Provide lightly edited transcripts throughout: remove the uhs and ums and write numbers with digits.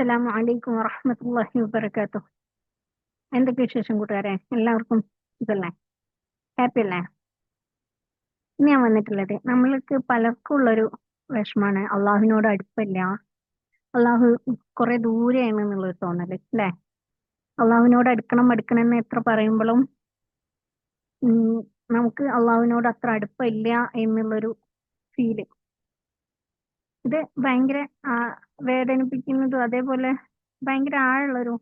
അസ്സലാമു അലൈക്കും വറഹ്മത്തുള്ളാഹി വബറകാതുഹു. എന്തൊക്കെ വിശേഷം കൂട്ടുകാരെ? എല്ലാവർക്കും ഇതല്ലേ? ഹാപ്പി അല്ലേ? ഇന്ന് ഞാൻ വന്നിട്ടുള്ളത് നമ്മൾക്ക് പലർക്കും ഉള്ളൊരു വിഷമാണ് അള്ളാഹുവിനോട് അടുപ്പില്ല. അള്ളാഹു കുറെ ദൂരെയാണ് എന്നുള്ളൊരു തോന്നല് അല്ലേ? അള്ളാഹുവിനോട് അടുക്കണം എന്ന് എത്ര പറയുമ്പോഴും ഉം, നമുക്ക് അള്ളാഹുവിനോട് അത്ര അടുപ്പില്ല എന്നുള്ളൊരു ഫീല്. ഇത് ഭയങ്കര ആ, വേദനിപ്പിക്കുന്നതും അതേപോലെ ഭയങ്കര ആഴുള്ളൊരു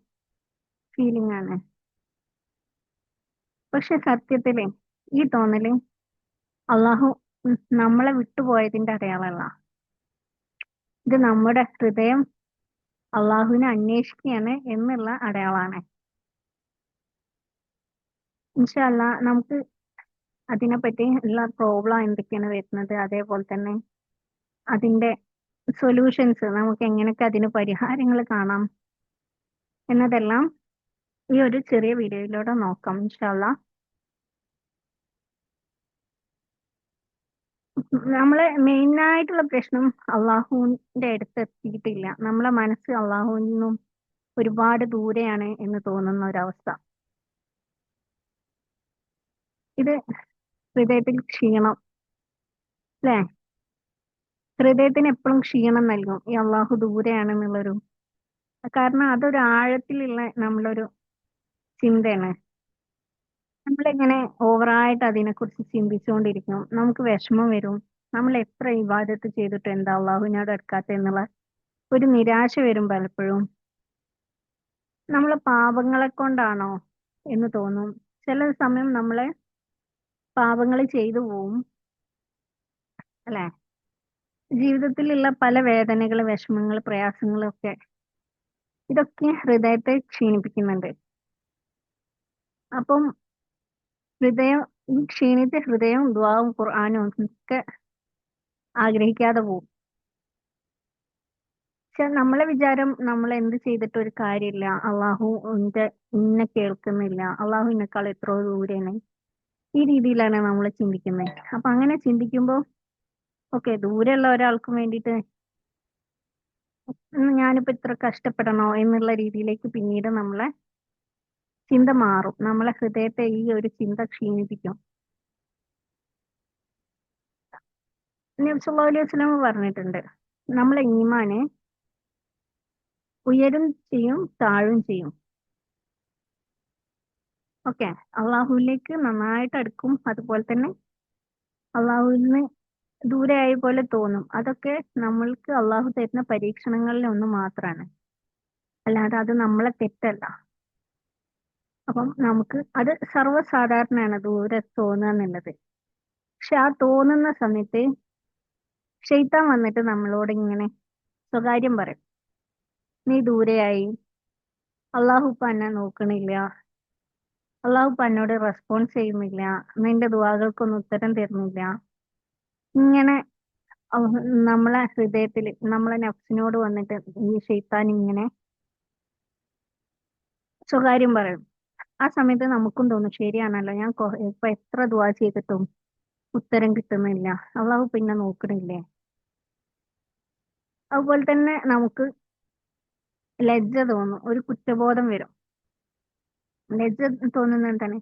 ഫീലിംഗ് ആണ്. പക്ഷെ സത്യത്തില് ഈ തോന്നല് അള്ളാഹു നമ്മളെ വിട്ടുപോയതിന്റെ അടയാളമല്ല. ഇത് നമ്മുടെ ഹൃദയം അള്ളാഹുവിനെ അന്വേഷിക്കുകയാണ് എന്നുള്ള അടയാളമാണ്. ഇൻഷാ അല്ലാ നമുക്ക് അതിനെപ്പറ്റി ഉള്ള പ്രോബ്ലം എന്തൊക്കെയാണ് വരുന്നത്, അതേപോലെ തന്നെ അതിന്റെ സൊല്യൂഷൻസ് നമുക്ക് എങ്ങനെയൊക്കെ അതിന് പരിഹാരങ്ങൾ കാണാം എന്നതെല്ലാം ഈ ഒരു ചെറിയ വീഡിയോയിലൂടെ നോക്കാം ഇൻഷാ അല്ലാ. നമ്മളെ മെയിൻ ആയിട്ടുള്ള പ്രശ്നം അള്ളാഹുവിന്റെ അടുത്ത് എത്തിയിട്ടില്ല. നമ്മളെ മനസ്സ് അള്ളാഹുവിൽ നിന്നും ഒരുപാട് ദൂരെയാണ് എന്ന് തോന്നുന്ന ഒരവസ്ഥ. ഇത് ഹൃദയത്തിൽ ക്ഷീണം അല്ലെ? ഹൃദയത്തിന് എപ്പോഴും ക്ഷീണം നൽകും ഈ അള്ളാഹു ദൂരെയാണെന്നുള്ളൊരു, കാരണം അതൊരു ആഴത്തിലുള്ള നമ്മളൊരു ചിന്തയാണ്. നമ്മളിങ്ങനെ ഓവറായിട്ട് അതിനെക്കുറിച്ച് ചിന്തിച്ചുകൊണ്ടിരിക്കും, നമുക്ക് വിഷമം വരും. നമ്മൾ എത്ര ഇബാദത്ത് ചെയ്തിട്ട് എന്താ അള്ളാഹുവിനോട് അടുക്കാത്ത എന്നുള്ള ഒരു നിരാശ വരും പലപ്പോഴും. നമ്മളെ പാപങ്ങളെ കൊണ്ടാണോ എന്ന് തോന്നും. ചില സമയം നമ്മളെ പാപങ്ങൾ ചെയ്തു പോവും അല്ലെ? ജീവിതത്തിലുള്ള പല വേദനകൾ, വിഷമങ്ങൾ, പ്രയാസങ്ങളൊക്കെ ഇതൊക്കെ ഹൃദയത്തെ ക്ഷീണിപ്പിക്കുന്നുണ്ട്. അപ്പം ഹൃദയം, ഈ ക്ഷീണിച്ച ഹൃദയം ദുആവും ഖുർആനും ഒക്കെ ആഗ്രഹിക്കാതെ പോകും. പക്ഷെ നമ്മളെ വിചാരം നമ്മൾ എന്ത് ചെയ്തിട്ട് ഒരു കാര്യമില്ല, അള്ളാഹു ഇന്നെ കേൾക്കുന്നില്ല, അള്ളാഹു എന്നെക്കാൾ എത്രയോ ദൂരെയാണ്, ഈ രീതിയിലാണ് നമ്മൾ ചിന്തിക്കുന്നത്. അപ്പൊ അങ്ങനെ ചിന്തിക്കുമ്പോൾ ഓക്കെ, ദൂരെയുള്ള ഒരാൾക്കും വേണ്ടിയിട്ട് ഞാനിപ്പോ ഇത്ര കഷ്ടപ്പെടണോ എന്നുള്ള രീതിയിലേക്ക് പിന്നീട് നമ്മളെ ചിന്ത മാറും. നമ്മളെ ഹൃദയത്തെ ഈ ഒരു ചിന്ത ക്ഷീണിപ്പിക്കും. നബി സല്ലല്ലാഹു അലൈഹി വസല്ലം പറഞ്ഞിട്ടുണ്ട്, നമ്മളെ ഈമാന് ഉയരും ചെയ്യും താഴും ചെയ്യും. ഓക്കെ, അള്ളാഹുവിലേക്ക് നന്നായിട്ട് അടുക്കും, അതുപോലെ തന്നെ അള്ളാഹുവിൽ നിന്ന് ദൂരെ ആയ പോലെ തോന്നും. അതൊക്കെ നമ്മൾക്ക് അള്ളാഹു തരുന്ന പരീക്ഷണങ്ങളിൽ ഒന്ന് മാത്രമാണ്, അല്ലാതെ അത് നമ്മളെ തെറ്റല്ല. അപ്പം നമുക്ക് അത് സർവ്വസാധാരണമാണ് ദൂരെ തോന്നുക എന്നുള്ളത്. പക്ഷെ ആ തോന്നുന്ന സമയത്ത് ശൈത്താൻ വന്നിട്ട് നമ്മളോട് ഇങ്ങനെ സ്വകാര്യം പറയും, നീ ദൂരെയായി, അള്ളാഹു ഇപ്പൊ എന്നെ നോക്കണില്ല, അള്ളാഹു ഇപ്പൊ എന്നോട് റെസ്പോൺസ് ചെയ്യുന്നില്ല, നിന്റെ ദുആകൾക്കൊന്നും ഉത്തരം തരുന്നില്ല. ഇങ്ങനെ നമ്മളെ ഹൃദയത്തിൽ, നമ്മളെ നഫ്സിനോട് വന്നിട്ട് ഈ ശൈത്താൻ ഇങ്ങനെ സ്വകാര്യം പറയും. ആ സമയത്ത് നമുക്കും തോന്നും, ശരിയാണല്ലോ, ഞാൻ ഇപ്പൊ എത്ര ദുആ ചെയ്തിട്ടും ഉത്തരം കിട്ടുന്നില്ല, അള്ളാഹു പിന്നെ നോക്കണില്ലേ. അതുപോലെ തന്നെ നമുക്ക് ലജ്ജ തോന്നും, ഒരു കുറ്റബോധം വരും. ലജ്ജ തോന്നുന്നത് എന്താണ്?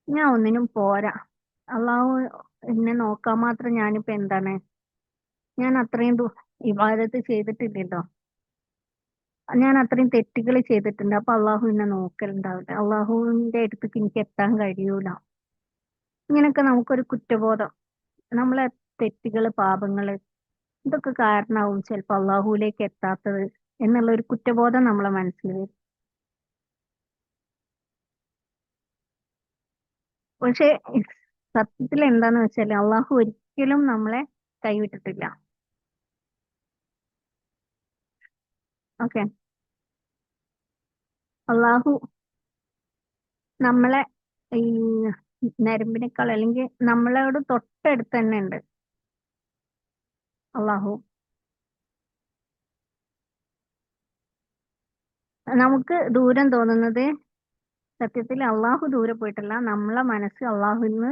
ഞാൻ ഒന്നിനും പോരാ, അള്ളാഹു എന്നെ നോക്കാൻ മാത്രം ഞാനിപ്പോ എന്താണ്, ഞാൻ അത്രയും ഇബാദത്ത് ചെയ്തിട്ടില്ലല്ലോ, ഞാൻ അത്രയും തെറ്റുകൾ ചെയ്തിട്ടുണ്ട്, അപ്പൊ അള്ളാഹു എന്നെ നോക്കലുണ്ടാവില്ല, അള്ളാഹുവിന്റെ അടുത്തേക്ക് എനിക്ക് എത്താൻ കഴിയൂല. ഇങ്ങനൊക്കെ നമുക്കൊരു കുറ്റബോധം, നമ്മളെ തെറ്റുകള്, പാപങ്ങള് ഇതൊക്കെ കാരണമാവും ചിലപ്പോൾ അള്ളാഹുവിലേക്ക് എത്താത്തത് എന്നുള്ള ഒരു കുറ്റബോധം നമ്മളെ മനസ്സിൽ വരും. പക്ഷെ സത്യത്തിൽ എന്താന്ന് വെച്ചാൽ അള്ളാഹു ഒരിക്കലും നമ്മളെ കൈവിട്ടിട്ടില്ല. ഓക്കെ, അള്ളാഹു നമ്മളെ ഈ നരമ്പിനേക്കാൾ അല്ലെങ്കിൽ നമ്മളോട് തൊട്ടടുത്ത് തന്നെ ഉണ്ട് അള്ളാഹു. നമുക്ക് ദൂരം തോന്നുന്നത് സത്യത്തിൽ അള്ളാഹു ദൂരെ പോയിട്ടല്ല, നമ്മളെ മനസ്സ് അള്ളാഹുവിൽ നിന്ന്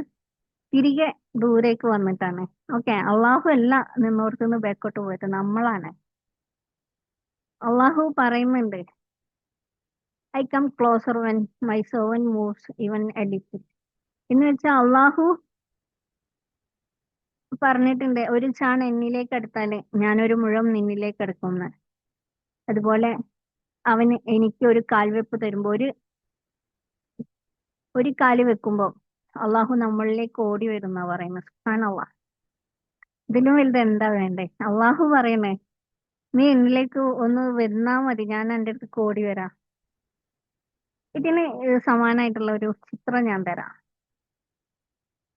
തിരികെ ദൂരേക്ക് വന്നിട്ടാണ്. ഓക്കെ, അള്ളാഹു അല്ല നിന്നോടത്തുനിന്ന് ബാക്കോട്ട് പോയിട്ട് നമ്മളാണ്. അള്ളാഹു പറയുന്നുണ്ട്, I come closer when my servant moves even a little. എന്ന് വെച്ചാൽ അള്ളാഹു പറഞ്ഞിട്ടുണ്ട്, ഒരു ചാൺ എന്നിലേക്ക് അടുത്താല് ഞാനൊരു മുഴം നിന്നിലേക്ക് അടുക്കുമെന്ന്. അതുപോലെ അവന് എനിക്ക് ഒരു കാൽവെപ്പ് തരുമ്പോ, ഒരു കാല് വെക്കുമ്പോ അള്ളാഹു നമ്മളിലേക്ക് ഓടി വരുന്ന പറയുന്നത്. സുബ്ഹാനല്ലാഹ്. ഇതിലും വലുത് എന്താ വേണ്ടേ? അള്ളാഹു പറയണേ, നീ എന്നിലേക്ക് ഒന്ന് വരുന്നാ മതി, ഞാൻ എൻ്റെ അടുത്ത് ഓടി വരാം. ഇതിന് സമാനമായിട്ടുള്ള ഒരു ചിത്രം ഞാൻ തരാം.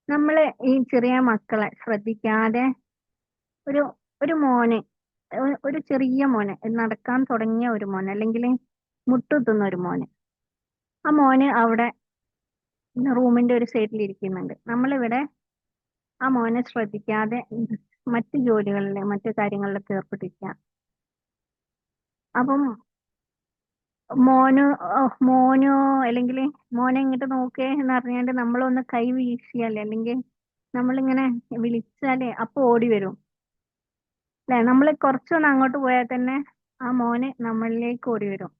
നമ്മള് ഈ ചെറിയ മക്കളെ ശ്രദ്ധിക്കാതെ ഒരു ഒരു മോന്, ഒരു ചെറിയ മോന്, നടക്കാൻ തുടങ്ങിയ ഒരു മോന്, അല്ലെങ്കിൽ മുട്ടുത്തുന്ന ഒരു മോന്, ആ മോന് അവിടെ റൂമിന്റെ ഒരു സൈഡിൽ ഇരിക്കുന്നുണ്ട്. നമ്മളിവിടെ ആ മോനെ ശ്രദ്ധിക്കാതെ മറ്റു ജോലികളിൽ, മറ്റു കാര്യങ്ങളിലൊക്കെ ഏർപ്പെട്ടിരിക്കുക. അപ്പം മോന് മോനോ അല്ലെങ്കിൽ മോനെ ഇങ്ങോട്ട് നോക്കേ എന്ന് അറിഞ്ഞാണ്ട് നമ്മളൊന്ന് കൈ വീശിയാലേ, അല്ലെങ്കിൽ നമ്മളിങ്ങനെ വിളിച്ചാലേ അപ്പൊ ഓടി വരും അല്ലെ? നമ്മൾ കുറച്ചൊന്ന് അങ്ങോട്ട് പോയാൽ തന്നെ ആ മോന് നമ്മളിലേക്ക് ഓടി വരും.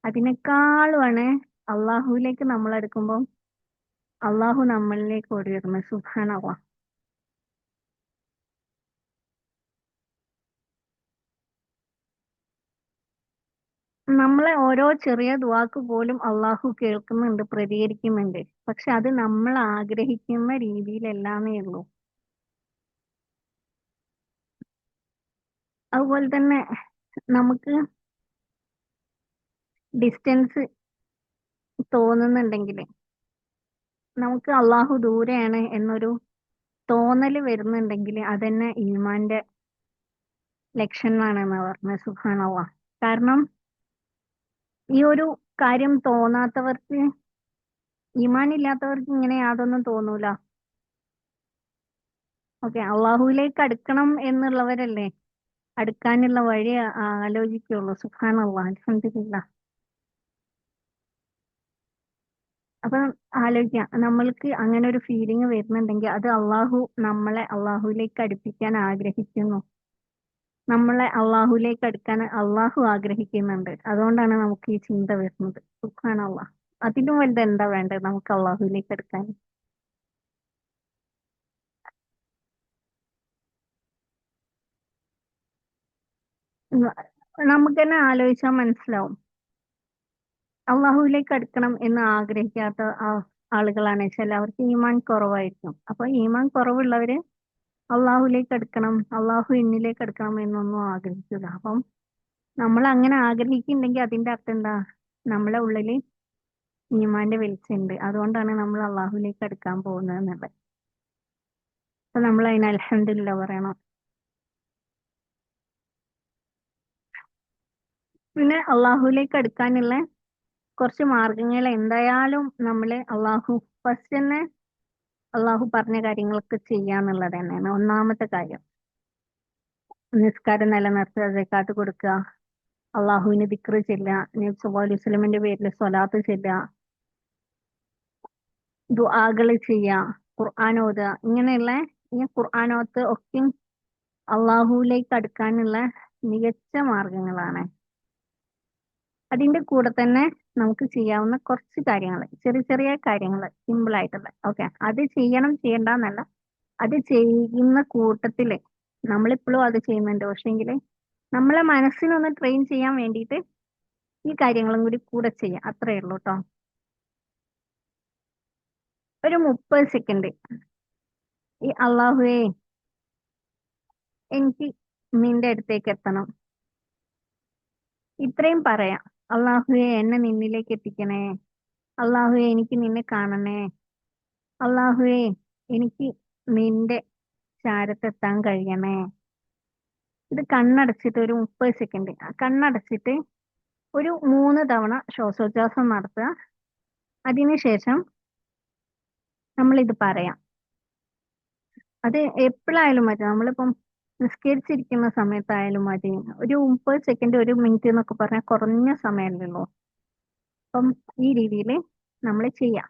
അതിനേക്കാളുമാണ് അള്ളാഹുവിലേക്ക് നമ്മൾ എടുക്കുമ്പോൾ അള്ളാഹു നമ്മളിലേക്ക് ഓടി വരുന്നത്. സുബ്ഹാനല്ലാഹ്. നമ്മളെ ഓരോ ചെറിയ ദുആക്ക് പോലും അള്ളാഹു കേൾക്കുന്നുണ്ട്, പ്രതികരിക്കുന്നുണ്ട്. പക്ഷെ അത് നമ്മൾ ആഗ്രഹിക്കുന്ന രീതിയിലല്ലാന്നേ ഉള്ളൂ. അതുപോലെ തന്നെ നമുക്ക് ഡിസ്റ്റൻസ് തോന്നുന്നുണ്ടെങ്കിൽ, നമുക്ക് അള്ളാഹു ദൂരെയാണ് എന്നൊരു തോന്നല് വരുന്നുണ്ടെങ്കിൽ, അതന്നെ ഈമാന്റെ ലക്ഷണമാണെന്ന് പറഞ്ഞത്. സുബ്ഹാനല്ലാഹ്. കാരണം ഈ ഒരു കാര്യം തോന്നാത്തവർക്ക്, ഈമാൻ ഇല്ലാത്തവർക്ക് ഇങ്ങനെ യാതൊന്നും തോന്നൂല. ഓക്കെ, അള്ളാഹുവിലേക്ക് അടുക്കണം എന്നുള്ളവരല്ലേ അടുക്കാനുള്ള വഴി ആലോചിക്കുള്ളൂ. സുബ്ഹാനല്ലാഹ്. അൽഹംദുലില്ലാഹ്. അപ്പൊ ആലോചിക്കാം, നമ്മൾക്ക് അങ്ങനെ ഒരു ഫീലിംഗ് വരുന്നുണ്ടെങ്കിൽ അത് അള്ളാഹു നമ്മളെ അള്ളാഹുവിലേക്ക് അടുപ്പിക്കാൻ ആഗ്രഹിക്കുന്നു. നമ്മളെ അള്ളാഹുലേക്ക് അടുക്കാൻ അള്ളാഹു ആഗ്രഹിക്കുന്നുണ്ട്. അതുകൊണ്ടാണ് നമുക്ക് ഈ ചിന്ത വരുന്നത്. സുബ്ഹാനല്ലാഹ്. അതിലും വലുത് എന്താ വേണ്ടത് നമുക്ക് അള്ളാഹുവിലേക്ക് അടുക്കാൻ? ഉം, നമുക്ക് തന്നെ ആലോചിച്ചാൽ മനസ്സിലാവും. അള്ളാഹുവിലേക്ക് അടുക്കണം എന്ന് ആഗ്രഹിക്കാത്ത ആളുകളാണ് ചില, അവർക്ക് ഈമാൻ കുറവായിരിക്കും. അപ്പൊ ഈമാൻ കുറവുള്ളവര് അള്ളാഹുലേക്ക് അടുക്കണം, അള്ളാഹു എന്നിലേക്ക് അടുക്കണം എന്നൊന്നും ആഗ്രഹിക്കില്ല. അപ്പം നമ്മൾ അങ്ങനെ ആഗ്രഹിക്കുന്നുണ്ടെങ്കിൽ അതിന്റെ അർത്ഥം എന്താ? നമ്മളെ ഉള്ളില് ഈമാന്റെ വെളിച്ചമുണ്ട്. അതുകൊണ്ടാണ് നമ്മൾ അള്ളാഹുലേക്ക് അടുക്കാൻ പോകുന്നത് എന്നുള്ളത്. അപ്പൊ നമ്മൾ അതിന് അൽഹംദുലില്ലാ പറയണം. പിന്നെ അള്ളാഹുലേക്ക് അടുക്കാനുള്ള കുറച്ച് മാർഗങ്ങൾ എന്തായാലും നമ്മള് ഫസ്റ്റ് തന്നെ അള്ളാഹു പറഞ്ഞ കാര്യങ്ങളൊക്കെ ചെയ്യാന്നുള്ളത് തന്നെയാണ് ഒന്നാമത്തെ കാര്യം. നിസ്കാരം നിലനിർത്തുക, സക്കാത്ത് കൊടുക്കുക, അള്ളാഹുവിന് ദിക്റ് ചെല്ലുക, നബി സല്ലല്ലാഹു അലൈഹി വസല്ലമയുടെ പേരിൽ സ്വലാത്ത് ചെല്ലുക, ദുആകൾ ചെയ്യുക, ഖുർആൻ ഓതുക. ഇങ്ങനെയുള്ള ഈ ഖുർആനോത്ത് ഒക്കെ അള്ളാഹുവിലേക്ക് അടുക്കാനുള്ള മികച്ച മാർഗങ്ങളാണ്. അതിന്റെ കൂടെ തന്നെ നമുക്ക് ചെയ്യാവുന്ന കുറച്ച് കാര്യങ്ങൾ, ചെറിയ ചെറിയ കാര്യങ്ങൾ, സിമ്പിൾ ആയിട്ടുള്ള, ഓക്കെ, അത് ചെയ്യണം ചെയ്യണ്ട എന്നല്ല, അത് ചെയ്യുന്ന കൂട്ടത്തില് നമ്മളിപ്പോഴും അത് ചെയ്യുന്നുണ്ട്, പക്ഷേങ്കിൽ നമ്മളെ മനസ്സിനൊന്ന് ട്രെയിൻ ചെയ്യാൻ വേണ്ടിയിട്ട് ഈ കാര്യങ്ങളും കൂടി കൂടെ ചെയ്യാം. അത്രേ ഉള്ളൂ കേട്ടോ. ഒരു 30 സെക്കൻഡ് ഈ അള്ളാഹുവേ എനിക്ക് നിന്റെ അടുത്തേക്ക് എത്തണം, ഇത്രയും പറയാം. അള്ളാഹുവേ എന്നെ നിന്നിലേക്ക് എത്തിക്കണേ, അള്ളാഹുവേ എനിക്ക് നിന്നെ കാണണേ, അള്ളാഹുവേ എനിക്ക് നിന്റെ ചാരത്തെത്താൻ കഴിയണേ. ഇത് കണ്ണടച്ചിട്ട് ഒരു 30 സെക്കൻഡ് കണ്ണടച്ചിട്ട് ഒരു 3 തവണ ശ്വാസോച്ഛ്വാസം നടത്തുക. അതിനുശേഷം നമ്മൾ ഇത് പറയാം. അത് എപ്പോഴായാലും മതി, നമ്മളിപ്പം നിസ്കരിച്ചിരിക്കുന്ന സമയത്തായാലും മതി. ഒരു 30 സെക്കൻഡ്, 1 മിനിറ്റ് എന്നൊക്കെ പറഞ്ഞാൽ കുറഞ്ഞ സമയമല്ലല്ലോ. അപ്പം ഈ രീതിയിൽ നമ്മൾ ചെയ്യാം.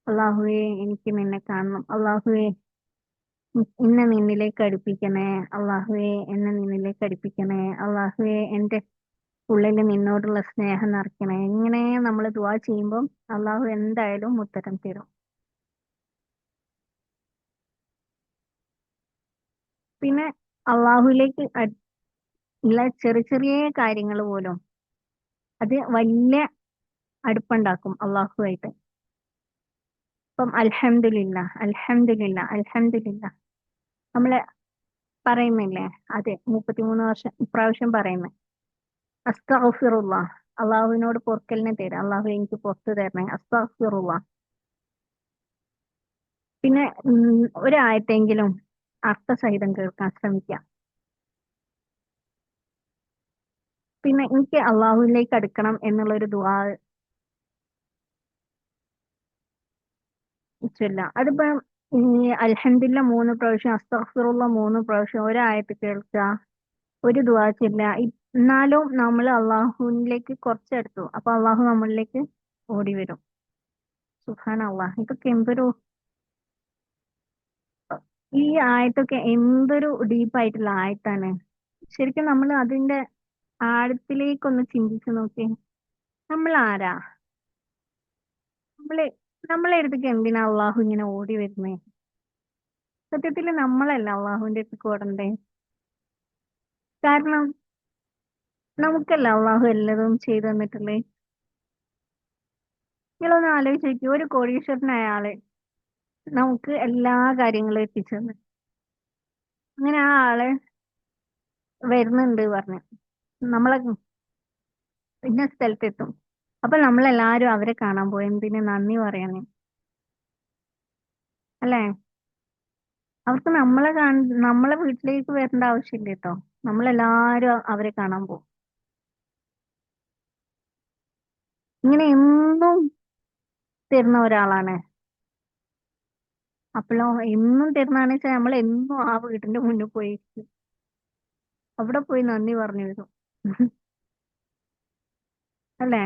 അള്ളാഹുവേ എനിക്ക് നിന്നെ കാണണം, അള്ളാഹുവേ എന്നെ നിന്നിലേക്ക് അടുപ്പിക്കണേ അള്ളാഹുവെ, എന്നെ നിന്നിലേക്ക് അടുപ്പിക്കണേ അള്ളാഹുവെ, എന്റെ ഉള്ളിൽ നിന്നോടുള്ള സ്നേഹം നിറയ്ക്കണേ. ഇങ്ങനെ നമ്മൾ ദുആ ചെയ്യുമ്പം അള്ളാഹു എന്തായാലും ഉത്തരം തരും. പിന്നെ അള്ളാഹുലേക്ക് ഉള്ള ചെറിയ ചെറിയ കാര്യങ്ങൾ പോലും അത് വലിയ അടുപ്പുണ്ടാക്കും അള്ളാഹുവായിട്ട്. ഇപ്പം അൽഹംദുലില്ല, അൽഹംദുലില്ല, അൽഹംദുലില്ല നമ്മള് പറയുന്നില്ലേ? അതെ, 33 വർഷം ഇപ്രാവശ്യം പറയുന്നത് അസ്തഗ്ഫിറുല്ലാ. അള്ളാഹുവിനോട് പൊറുക്കലിനെ തരാം, അള്ളാഹു എനിക്ക് പുറത്തു തരണേ, അസ്തഗ്ഫിറുല്ലാ. പിന്നെ ഒരായത്തെങ്കിലും അർത്ഥസഹിതം കേൾക്കാൻ ശ്രമിക്കാം. പിന്നെ എനിക്ക് അള്ളാഹുവിലേക്ക് അടുക്കണം എന്നുള്ള ഒരു ദുആ ചൊല്ലാം. അതിപ്പോ ഈ അൽഹംദുലില്ല 3 പ്രാവശ്യം, അസ്തഗ്ഫിറുല്ലാ 3 പ്രാവശ്യം, ഒരായത്ത് കേൾക്കുക, ഒരു ദുആ ചൊല്ലുക. എന്നാലും നമ്മൾ അള്ളാഹുവിലേക്ക് കുറച്ചെടുത്തു, അപ്പൊ അള്ളാഹു നമ്മളിലേക്ക് ഓടി വരും. സുബ്ഹാനല്ലാഹ്, ഇതൊക്കെ എന്തൊരു, ഈ ആയത്തൊക്കെ എന്തൊരു ഡീപ്പായിട്ടുള്ള ആയത്താണ്. ശരിക്കും നമ്മൾ അതിന്റെ ആഴത്തിലേക്കൊന്ന് ചിന്തിച്ചു നോക്കി. നമ്മൾ ആരാ? നമ്മളെ നമ്മളെ അടുത്തേക്ക് എന്തിനാ അള്ളാഹു ഇങ്ങനെ ഓടി വരുന്നേ? സത്യത്തിൽ നമ്മളല്ല അള്ളാഹുവിന്റെ അടുത്തേക്ക് ഓടണ്ടേ? കാരണം നമുക്കല്ല അള്ളാഹു എല്ലതും ചെയ്തു തന്നിട്ടുള്ളേ. നിങ്ങളൊന്ന് ആലോചിച്ച് നോക്കി, ഒരു കോടീശ്വരനായ ആള് നമുക്ക് എല്ലാ കാര്യങ്ങളും എത്തിച്ചു തന്നു. അങ്ങനെ ആ ആള് വരുന്നുണ്ട് പറഞ്ഞു, നമ്മളെ ഇന്ന സ്ഥലത്തെത്തും. അപ്പൊ നമ്മളെല്ലാരും അവരെ കാണാൻ പോയി, എന്തിന്? നന്ദി പറയാന്, അല്ലേ? അവർക്ക് നമ്മളെ വീട്ടിലേക്ക് വരേണ്ട ആവശ്യമില്ല കേട്ടോ. നമ്മളെല്ലാരും അവരെ കാണാൻ പോകും. ഇങ്ങനെ എന്നും തരുന്ന ഒരാളാണ്. അപ്പോഴോ എന്നും തരുന്നതാണെന്ന് വെച്ചാൽ നമ്മൾ എന്നും ആ വീടിന്റെ മുന്നിൽ പോയി അവിടെ പോയി നന്ദി പറഞ്ഞു വരും. അല്ലേ?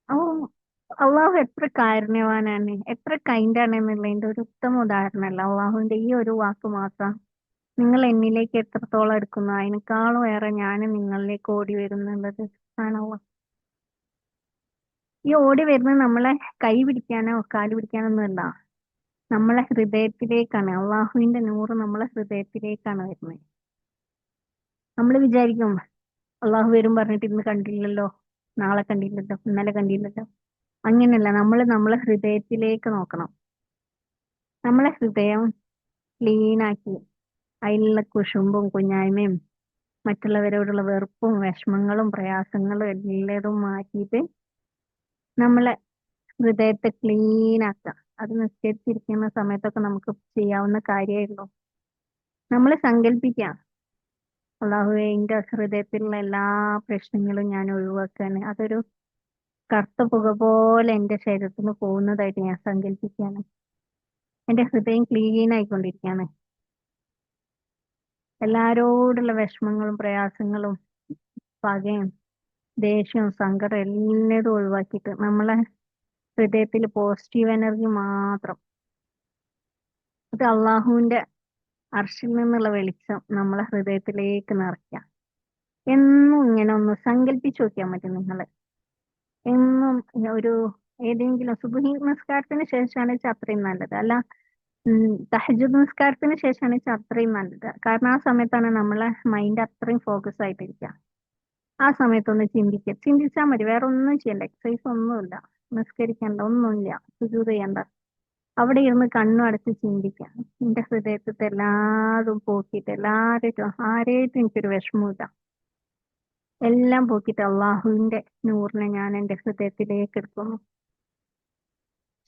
ഓ, അള്ളാഹു എത്ര കാരുണ്യവാനാണ്, എത്ര കൈൻഡ് ആണ് എന്നുള്ളതിന്റെ ഒരു ഉത്തമ ഉദാഹരണമല്ല അള്ളാഹുവിന്റെ ഈ ഒരു വാക്ക് മാത്രം. നിങ്ങൾ എന്നിലേക്ക് എത്രത്തോളം എടുക്കുന്നു, അതിനേക്കാളും ഏറെ ഞാൻ നിങ്ങളിലേക്ക് ഓടി വരുന്നുള്ളത് ആണ്. ഈ ഓടി വരുന്നത് നമ്മളെ കൈ പിടിക്കാനോ കാല് പിടിക്കാനോ ഒന്നുമല്ല, നമ്മളെ ഹൃദയത്തിലേക്കാണ്. അള്ളാഹുവിന്റെ നൂറ് നമ്മളെ ഹൃദയത്തിലേക്കാണ് വരുന്നത്. നമ്മൾ വിചാരിക്കും അള്ളാഹു വരും പറഞ്ഞിട്ട് ഇന്ന് കണ്ടില്ലല്ലോ, നാളെ കണ്ടില്ലല്ലോ, ഇന്നലെ കണ്ടില്ലല്ലോ. അങ്ങനെയല്ല, നമ്മൾ നമ്മളെ ഹൃദയത്തിലേക്ക് നോക്കണം. നമ്മളെ ഹൃദയം ക്ലീൻ ആക്കി അതിലുള്ള കുശുമ്പും കുഞ്ഞായ്മയും മറ്റുള്ളവരോടുള്ള വെറുപ്പും വിഷമങ്ങളും പ്രയാസങ്ങളും എല്ലാതും മാറ്റിയിട്ട് നമ്മളെ ഹൃദയത്തെ ക്ലീൻ ആക്കുക. അത് നിസ്കരിച്ചിരിക്കുന്ന സമയത്തൊക്കെ നമുക്ക് ചെയ്യാവുന്ന കാര്യമേ ഉള്ളൂ. നമ്മൾ സങ്കല്പിക്കാം, അള്ളാഹുവെ എന്റെ ഹൃദയത്തിലുള്ള എല്ലാ പ്രശ്നങ്ങളും ഞാൻ ഒഴിവാക്കാണ്, അതൊരു കറുത്ത പുക പോലെ എന്റെ ശരീരത്തിൽ നിന്ന് പോകുന്നതായിട്ട് ഞാൻ സങ്കല്പിക്കുകയാണ്. എന്റെ ഹൃദയം ക്ലീൻ ആയിക്കൊണ്ടിരിക്കുകയാണ്. എല്ലാരോടുള്ള വിഷമങ്ങളും പ്രയാസങ്ങളും പകയും ദേഷ്യവും സങ്കടം എല്ലാതും ഒഴിവാക്കിയിട്ട് നമ്മളെ ഹൃദയത്തിൽ പോസിറ്റീവ് എനർജി മാത്രം, അത് അള്ളാഹുവിന്റെ അർഷിൽ നിന്നുള്ള വെളിച്ചം നമ്മളെ ഹൃദയത്തിലേക്ക് നിറയ്ക്കാം. എന്നും ഇങ്ങനെ ഒന്ന് സങ്കല്പിച്ചു നോക്കിയാൽ മതി നിങ്ങൾ. എന്നും ഒരു ഏതെങ്കിലും സുബ്ഹി നിസ്കാരത്തിന് ശേഷമാണ് വെച്ചാൽ അത്രയും നല്ലത്. അല്ല, തഹജ്ജുദ് നിസ്കാരത്തിന് ശേഷമാണ് വെച്ചാൽ അത്രയും നല്ലത്. കാരണം ആ സമയത്താണ് നമ്മളെ മൈൻഡ് അത്രയും ഫോക്കസ് ആയിട്ടിരിക്കുക. ആ സമയത്തൊന്ന് ചിന്തിച്ചാൽ മതി, വേറെ ഒന്നും ചെയ്യണ്ട, എക്സസൈസ് ഒന്നുമില്ല, നിസ്കരിക്കണ്ട, ഒന്നുമില്ല, സുജൂദ് ചെയ്യണ്ട. അവിടെ ഇരുന്ന് കണ്ണും അടച്ച് ചിന്തിക്കാം. എന്റെ ഹൃദയത്തിത്തെ എല്ലാതും പോക്കിയിട്ട് ആരെയും എനിക്കൊരു വിഷമമില്ല, എല്ലാം പോക്കിയിട്ട് അള്ളാഹുവിന്റെ നൂറിനെ ഞാൻ എന്റെ ഹൃദയത്തിലേക്ക് എടുക്കുന്നു.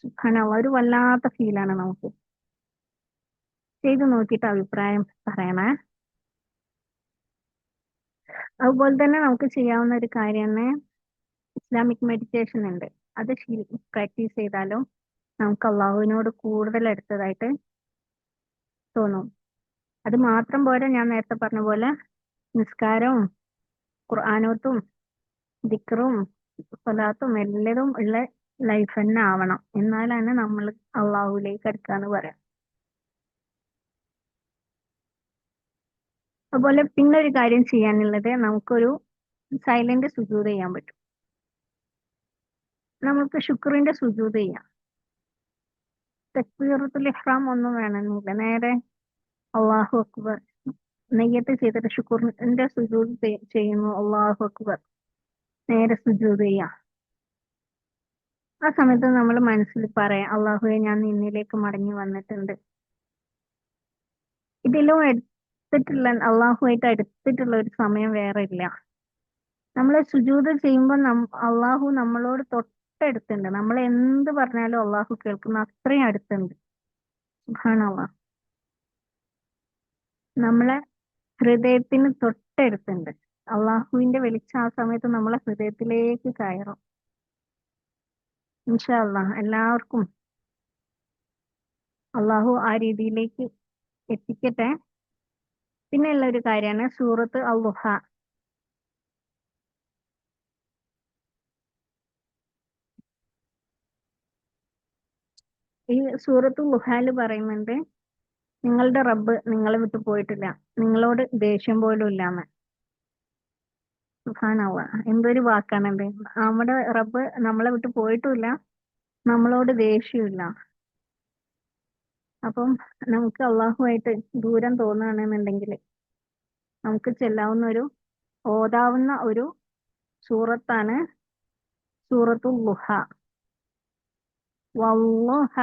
സുബ്ഹാനല്ലാഹ്, ഒരു വല്ലാത്ത ഫീലാണ് നമുക്ക്. ചെയ്തു നോക്കിയിട്ട് അഭിപ്രായം പറയണേ. അതുപോലെ തന്നെ നമുക്ക് ചെയ്യാവുന്ന ഒരു കാര്യം തന്നെ ഇസ്ലാമിക് മെഡിറ്റേഷൻ ഉണ്ട്. അത് പ്രാക്ടീസ് ചെയ്താലും നമുക്ക് അള്ളാഹുവിനോട് കൂടുതൽ അടുത്തതായിട്ട് തോന്നും. അത് മാത്രം പോരാ, ഞാൻ നേരത്തെ പറഞ്ഞ പോലെ നിസ്കാരവും ഖുർആനോത്തും ദിക്റും സ്വലാത്തും എല്ലതും ഉള്ള ലൈഫ് തന്നെ ആവണം. എന്നാലാണ് നമ്മൾ അള്ളാഹുലേക്ക് അടുക്കാന്ന് പറയാം. അതുപോലെ പിന്നെ ഒരു കാര്യം ചെയ്യാനുള്ളത്, നമുക്കൊരു സൈലന്റ് സുജൂദ് ചെയ്യാൻ പറ്റും. നമുക്ക് ശുക്രിന്റെ സുജൂദ് ചെയ്യാം. തക്ബീറത്തുൽ ഇഹ്റാം ഒന്നും വേണമെന്നില്ല. നേരെ അള്ളാഹു അക്ബർ നെയ്യത്ത് ചെയ്തിട്ട് ശുക്രിന്റെ സുജൂദ് ചെയ്യുന്നു. അള്ളാഹു അക്ബർ, നേരെ സുജൂദ് ചെയ്യാം. ആ സമയത്ത് നമ്മൾ മനസ്സിൽ പറയാം, അള്ളാഹുവെ ഞാൻ നിന്നിലേക്ക് മടങ്ങി വന്നിട്ടുണ്ട്. ഇതിലും എടുത്തിട്ടുള്ള, അള്ളാഹുമായിട്ട് അടുത്തിട്ടുള്ള ഒരു സമയം വേറെ ഇല്ല. നമ്മൾ സുജൂദ് ചെയ്യുമ്പോൾ അള്ളാഹു നമ്മളോട് തൊട്ടടുത്തുണ്ട്. നമ്മൾ എന്ത് പറഞ്ഞാലും അള്ളാഹു കേൾക്കുന്ന അത്രയും അടുത്തുണ്ട്. സുബ്ഹാനല്ലാഹ്. നമ്മളെ ഹൃദയത്തിന് തൊട്ടടുത്തുണ്ട്. അള്ളാഹുവിന്റെ വെളിച്ചം ആ സമയത്ത് നമ്മളെ ഹൃദയത്തിലേക്ക് കയറും. ഇൻഷാ അള്ളാഹ് എല്ലാവർക്കും അള്ളാഹു ആ രീതിയിലേക്ക് എത്തിക്കട്ടെ. പിന്നെയുള്ള ഒരു കാര്യമാണ് സൂറത്ത് അൽ-ളുഹ. ഈ സൂറത്ത് ലുഹാല് പറയുന്നുണ്ട്, നിങ്ങളുടെ റബ്ബ് നിങ്ങളെ വിട്ടു പോയിട്ടില്ല, നിങ്ങളോട് ദേഷ്യം പോലും ഇല്ലാന്ന്. സുബ്ഹാനല്ലാഹ്, എന്തൊരു വാക്കാണത്. നമ്മുടെ റബ്ബ് നമ്മളെ വിട്ടു പോയിട്ടുമില്ല, നമ്മളോട് ദേഷ്യമില്ല. അപ്പം നമുക്ക് അള്ളാഹുമായിട്ട് ദൂരം തോന്നുകയാണെന്നുണ്ടെങ്കിൽ നമുക്ക് ചെല്ലാവുന്ന ഒരു, ഓതാവുന്ന ഒരു സൂറത്താണ് സൂറത്തുൽ ലുഹ. വല്ലുഹ,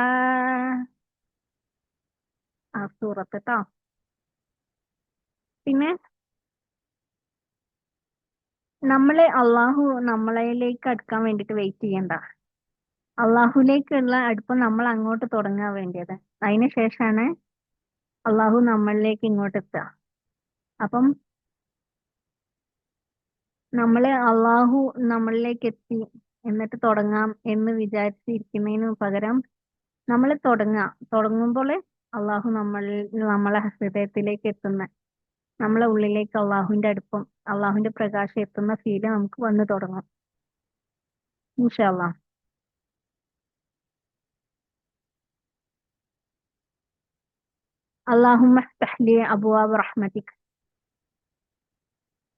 ആ സൂറത്ത് ട്ടോ. പിന്നെ അള്ളാഹു നമ്മളേലേക്ക് അടുക്കാൻ വേണ്ടിട്ട് വെയിറ്റ് ചെയ്യണ്ട. അള്ളാഹുലേക്കുള്ള അടുപ്പം നമ്മൾ അങ്ങോട്ട് തുടങ്ങാൻ വേണ്ടിയത്. അതിന് ശേഷമാണ് അള്ളാഹു നമ്മളിലേക്ക് ഇങ്ങോട്ട് എത്തുക. അപ്പം അള്ളാഹു നമ്മളിലേക്ക് എത്തി എന്നിട്ട് തുടങ്ങാം എന്ന് വിചാരിച്ചിരിക്കുന്നതിന് പകരം നമ്മൾ തുടങ്ങുമ്പോൾ അള്ളാഹു നമ്മളെ ഹൃദയത്തിലേക്ക് എത്തുന്ന, നമ്മളെ ഉള്ളിലേക്ക് അള്ളാഹുവിന്റെ അടുപ്പം, അള്ളാഹുവിന്റെ പ്രകാശം എത്തുന്ന ഫീല് നമുക്ക് വന്നു തുടങ്ങും ഇൻഷാ അള്ളാഹ്. അള്ളാഹുമ്മ ഇഫ്തഹ് ലി അബ്വാബ റഹ്മതിക്,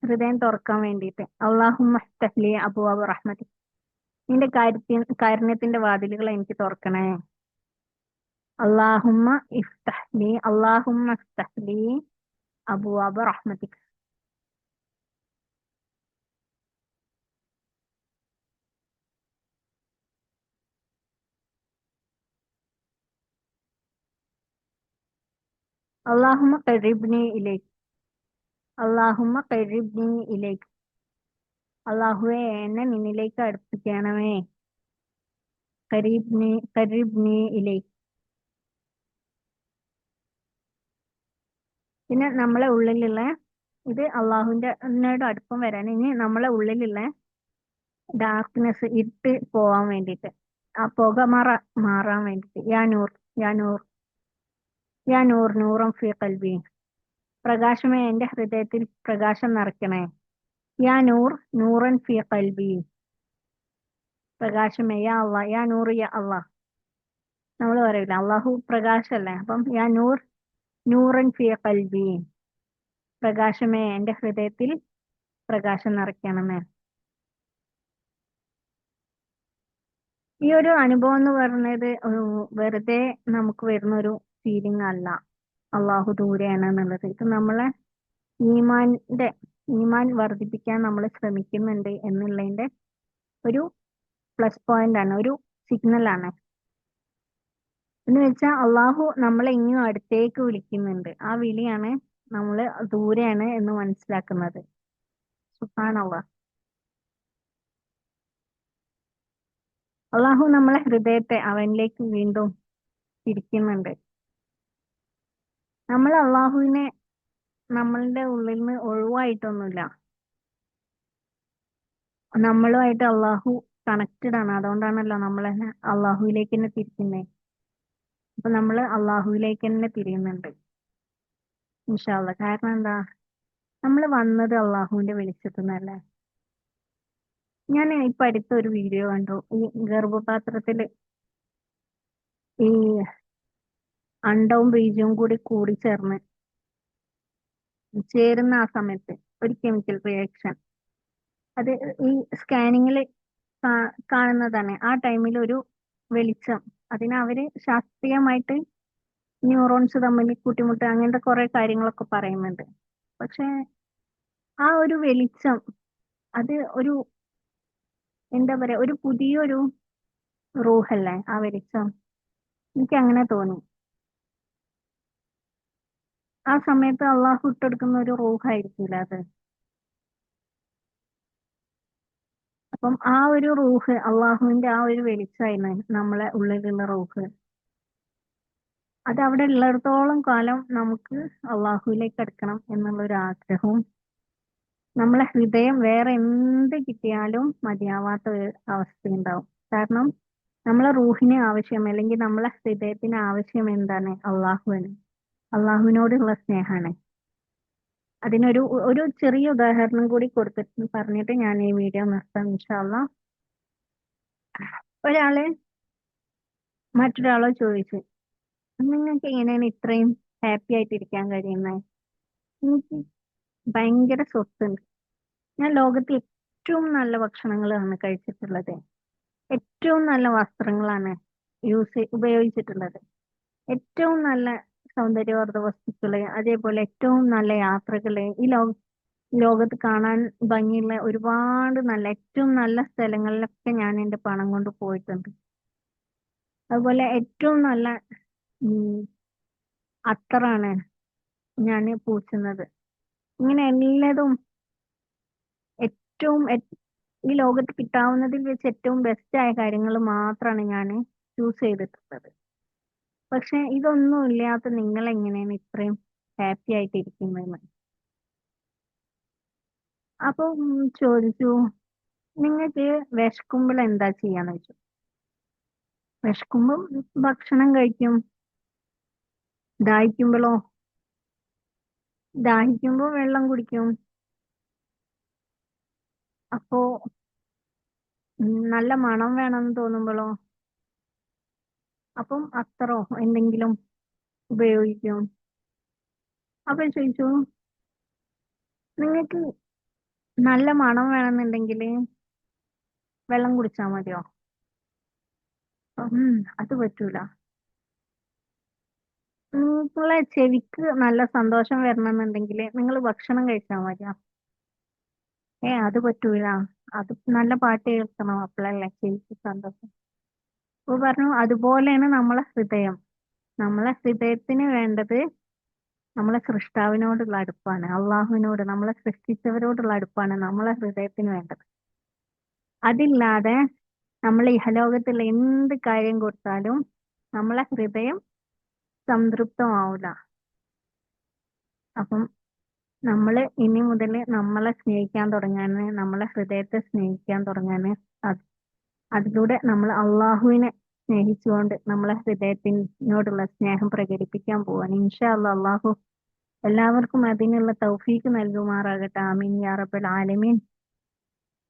ഹൃദയം തുറക്കാൻ വേണ്ടിയിട്ട്. അള്ളാഹുമ്മ ഇഫ്തഹ് ലി അബ്വാബ റഹ്മതിക്, നിന്റെ കാരുണ്യത്തിന്റെ വാതിലുകൾ എനിക്ക് തുറക്കണേ. അള്ളാഹുമ്മ ഇഫ്തഹ് ലി അബ്വാബ റഹ്മതിക്. അള്ളാഹുമ്മ ഖരിബ്നി ഇലൈക്, അള്ളാഹുമ്മ ഖരിബ്നി ഇലൈക്, അള്ളാഹുവെ എന്നെ നിന്നിലേക്ക് അടുപ്പിക്കണമേ. ഖരിബ്നി ഇലൈക്. പിന്നെ നമ്മളെ ഉള്ളിലുള്ള, ഇത് അള്ളാഹുവിന്റെ അടുപ്പം വരാൻ, ഇനി നമ്മളെ ഉള്ളിലുള്ള ഡാർക്ക്നെസ്, ഇരുട്ട് പോവാൻ വേണ്ടിയിട്ട്, ആ പുക മാറാൻ വേണ്ടിയിട്ട്. യാ നൂർ, യാ നൂർ, യാ നൂർ നൂറൻ ഫി ഖൽബി, പ്രകാശമേ എന്റെ ഹൃദയത്തിൽ പ്രകാശം നിറയ്ക്കണേ. യാ നൂർ നൂറൻ ഫി ഖൽബി, പ്രകാശമേ. യാ അള്ളാ, യാ നൂർ യാ അള്ളാ. നമ്മൾ പറയില്ല അള്ളാഹു പ്രകാശല്ലേ, അപ്പം യാ നൂർ നൂറൻ ഫി ഖൽബി, പ്രകാശമേ എന്റെ ഹൃദയത്തിൽ പ്രകാശം നിറയ്ക്കണമേ. ഈ ഒരു അനുഭവം എന്ന് പറയുന്നത് വെറുതെ നമുക്ക് വരുന്ന ഒരു ഫീലിംഗ് അല്ല. അള്ളാഹു ദൂരെയാണ് എന്നുള്ളത്, ഇത് നമ്മളെ ഈമാന്റെ ഈമാൻ വർദ്ധിപ്പിക്കാൻ നമ്മൾ ശ്രമിക്കുന്നുണ്ട് എന്നുള്ളതിന്റെ ഒരു പ്ലസ് പോയിന്റ് ആണ്, ഒരു സിഗ്നൽ ആണ്. എന്ന് വെച്ചാൽ അള്ളാഹു നമ്മളെ ഇനിയും അടുത്തേക്ക് വിളിക്കുന്നുണ്ട്. ആ വിളിയാണ് നമ്മൾ ദൂരെയാണ് എന്ന് മനസ്സിലാക്കുന്നത്. സുബ്ഹാനല്ലാഹ്. അള്ളാഹു നമ്മളെ ഹൃദയത്തെ അവനിലേക്ക് വീണ്ടും തിരിക്കുന്നുണ്ട്. നമ്മൾ അള്ളാഹുവിനെ നമ്മളുടെ ഉള്ളിൽ നിന്ന് ഒഴിവായിട്ടൊന്നുമില്ല. നമ്മളുമായിട്ട് അള്ളാഹു കണക്റ്റഡ് ആണ്. അതുകൊണ്ടാണല്ലോ നമ്മളെ അള്ളാഹുവിലേക്ക് തന്നെ തിരിക്കുന്നത്. അപ്പൊ നമ്മൾ അള്ളാഹുവിലേക്ക് തന്നെ തിരിയുന്നുണ്ട് ഇൻഷാ അള്ളാ. കാരണം എന്താ, നമ്മൾ വന്നത് അള്ളാഹുവിന്റെ വെളിച്ചത്തുനിന്നല്ലേ. ഞാൻ ഇപ്പൊ അടുത്ത ഒരു വീഡിയോ കണ്ടു. ഈ ഗർഭപാത്രത്തില് ഈ അണ്ടവും ബീജവും കൂടി കൂടിച്ചേർന്ന് ചേരുന്ന ആ സമയത്ത് ഒരു കെമിക്കൽ റിയാക്ഷൻ, അത് ഈ സ്കാനിങ്ങിൽ കാണുന്നതാണ്. ആ ടൈമിൽ ഒരു വെളിച്ചം, അതിന് അവര് ശാസ്ത്രീയമായിട്ട് ന്യൂറോൺസ് തമ്മിൽ കൂട്ടിമുട്ട് അങ്ങനത്തെ കുറെ കാര്യങ്ങളൊക്കെ പറയുന്നുണ്ട്. പക്ഷെ ആ ഒരു വെളിച്ചം, അത് ഒരു എന്താ പറയാ, ഒരു പുതിയൊരു റൂഹല്ലേ ആ വെളിച്ചം. എനിക്ക് അങ്ങനെ തോന്നി. ആ സമയത്ത് അള്ളാഹു ഇട്ടെടുക്കുന്ന ഒരു റൂഹായിരിക്കൂല അത്. അപ്പം ആ ഒരു റൂഹ്, അള്ളാഹുവിന്റെ ആ ഒരു വെളിച്ചമായിരുന്നു നമ്മളെ ഉള്ളിലുള്ള റൂഹ്. അത് അവിടെ ഉള്ളിടത്തോളം കാലം നമുക്ക് അള്ളാഹുവിലേക്ക് അടുക്കണം എന്നുള്ള ഒരു ആഗ്രഹവും, നമ്മളെ ഹൃദയം വേറെ എന്ത് കിട്ടിയാലും മതിയാവാത്ത ഒരു അവസ്ഥയുണ്ടാവും. കാരണം നമ്മളെ റൂഹിന് ആവശ്യം, അല്ലെങ്കിൽ നമ്മളെ ഹൃദയത്തിന് ആവശ്യം എന്താണ്? അള്ളാഹുവിന്, അള്ളാഹുവിനോടുള്ള സ്നേഹമാണ്. അതിനൊരു ഒരു ചെറിയ ഉദാഹരണം കൂടി കൊടുത്തിട്ട് പറഞ്ഞിട്ട് ഞാൻ ഈ വീഡിയോ നിർത്താം ഇൻഷാ അള്ളാ. ഒരാള് മറ്റൊരാളോ ചോദിച്ചു, നിങ്ങൾക്ക് എങ്ങനെയാണ് ഇത്രയും ഹാപ്പി ആയിട്ട് ഇരിക്കാൻ കഴിയുന്നത്? എനിക്ക് ഭയങ്കര സ്വത്തുണ്ട്, ഞാൻ ലോകത്ത് ഏറ്റവും നല്ല ഭക്ഷണങ്ങളാണ് കഴിച്ചിട്ടുള്ളത്, ഏറ്റവും നല്ല വസ്ത്രങ്ങളാണ് ഉപയോഗിച്ചിട്ടുള്ളത്, ഏറ്റവും നല്ല സൗന്ദര്യവർദ്ധക വസ്തുക്കള്, അതേപോലെ ഏറ്റവും നല്ല യാത്രകള്, ഈ ലോകത്ത് കാണാൻ ഭംഗിയുള്ള ഒരുപാട് നല്ല ഏറ്റവും നല്ല സ്ഥലങ്ങളിലൊക്കെ ഞാൻ എൻ്റെ പണം കൊണ്ട് പോയിട്ടുണ്ട്. അതുപോലെ ഏറ്റവും നല്ല ഉം, അത്തറാണ് ഞാൻ പൂശുന്നത്. ഇങ്ങനെ എല്ലാതും ഏറ്റവും ഈ ലോകത്ത് കിട്ടാവുന്നതിൽ വെച്ച് ഏറ്റവും ബെസ്റ്റ് ആയ കാര്യങ്ങൾ മാത്രമാണ് ഞാൻ ചൂസ് ചെയ്തിട്ടുള്ളത്. പക്ഷെ ഇതൊന്നും ഇല്ലാത്ത നിങ്ങൾ എങ്ങനെയാണ് ഇത്രയും ഹാപ്പി ആയിട്ട് ഇരിക്കുന്നതെന്ന്. അപ്പൊ ചോദിച്ചു, നിങ്ങൾക്ക് വിശക്കുമ്പോൾ എന്താ ചെയ്യാന്ന് വെച്ചു. വിശക്കുമ്പോൾ ഭക്ഷണം കഴിക്കും. ദാഹിക്കുമ്പോഴോ? ദാഹിക്കുമ്പോൾ വെള്ളം കുടിക്കും. അപ്പോ നല്ല മണം വേണമെന്ന് തോന്നുമ്പോഴോ? അപ്പം അത്തറോ എന്തെങ്കിലും ഉപയോഗിക്കും. അപ്പൊ ചോദിച്ചു, നിങ്ങൾക്ക് നല്ല മണം വേണമെന്നുണ്ടെങ്കിൽ വെള്ളം കുടിച്ചാൽ മതിയോ? അത് പറ്റൂല. നിങ്ങളെ ചെവിക്ക് നല്ല സന്തോഷം വരണമെന്നുണ്ടെങ്കിൽ നിങ്ങൾ ഭക്ഷണം കഴിച്ചാൽ മതിയോ? അത് പറ്റൂല. അത് നല്ല പാട്ട് കേൾക്കണം, അപ്പോഴല്ലേ ചെവിക്ക് സന്തോഷം. അപ്പൊ പറഞ്ഞു, അതുപോലെയാണ് നമ്മളെ ഹൃദയം. നമ്മളെ ഹൃദയത്തിന് വേണ്ടത് നമ്മളെ സൃഷ്ടാവിനോടുള്ള അടുപ്പാണ്, അള്ളാഹുവിനോട്, നമ്മളെ സൃഷ്ടിച്ചവരോടുള്ള അടുപ്പാണ് നമ്മളെ ഹൃദയത്തിന് വേണ്ടത്. അതില്ലാതെ നമ്മൾ ഇഹലോകത്തുള്ള എന്ത് കാര്യം കൊടുത്താലും നമ്മളെ ഹൃദയം സംതൃപ്തമാവൂല. അപ്പം നമ്മൾ ഇനി മുതൽ നമ്മളെ സ്നേഹിക്കാൻ തുടങ്ങാന്, നമ്മളെ ഹൃദയത്തെ സ്നേഹിക്കാൻ തുടങ്ങാന്, അത് അതിലൂടെ നമ്മൾ അള്ളാഹുവിനെ സ്നേഹിച്ചുകൊണ്ട് നമ്മളെ ഹൃദയത്തിനോടുള്ള സ്നേഹം പ്രകടിപ്പിക്കാൻ പോവാണ്. ഇൻഷാ അല്ലാ അള്ളാഹു എല്ലാവർക്കും അതിനുള്ള തൗഫീക്ക് നൽകുമാറാകട്ടെ. ആമീൻ യാ റബ്ബൽ ആലമീൻ.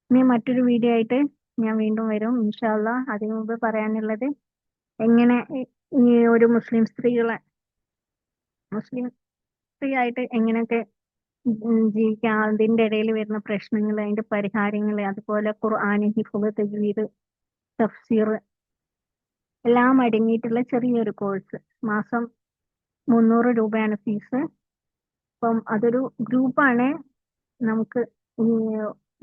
ഇനി മറ്റൊരു വീഡിയോ ആയിട്ട് ഞാൻ വീണ്ടും വരും ഇൻഷാ അല്ലാ. അതിനു മുമ്പ് പറയാനുള്ളത്, എങ്ങനെ ഈ ഒരു മുസ്ലിം സ്ത്രീ ആയിട്ട് എങ്ങനെയൊക്കെ ജീവിക്കാം, അതിന്റെ ഇടയിൽ വരുന്ന പ്രശ്നങ്ങൾ, അതിന്റെ പരിഹാരങ്ങൾ, അതുപോലെ ഖുർആൻ, ഹിഫ്ള്, തജ്വീദ്, തഫ്സീർ എല്ലാം അടങ്ങിയിട്ടുള്ള ചെറിയൊരു കോഴ്സ്. മാസം 300 രൂപയാണ് ഫീസ്. അപ്പം അതൊരു ഗ്രൂപ്പാണ്. നമുക്ക് ഈ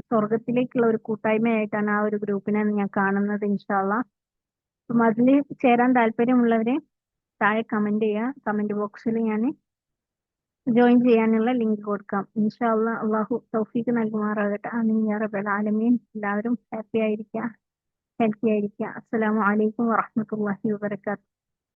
സ്വർഗത്തിലേക്കുള്ള ഒരു കൂട്ടായ്മയായിട്ടാണ് ആ ഒരു ഗ്രൂപ്പിനെ ഞാൻ കാണുന്നത് ഇൻഷാ അല്ലാ. അപ്പം അതിൽ ചേരാൻ താല്പര്യമുള്ളവര് താഴെ കമന്റ് ചെയ്യുക. കമന്റ് ബോക്സിൽ ഞാൻ ജോയിൻ ചെയ്യാനുള്ള ലിങ്ക് കൊടുക്കാം ഇൻഷാ അല്ലാ. അള്ളാഹു തൗഫീക്ക് നൽകുമാറാകട്ടെ. ആമീൻ യാ റബ്ബൽ ആലമീൻ. എല്ലാവരും ഹാപ്പി ആയിരിക്കുക, ഹെൽത്തി ആയിരിക്കുക. അസ്സലാമു അലൈക്കും വറഹ്മത്തുള്ളാഹി വബറകാതുഹു.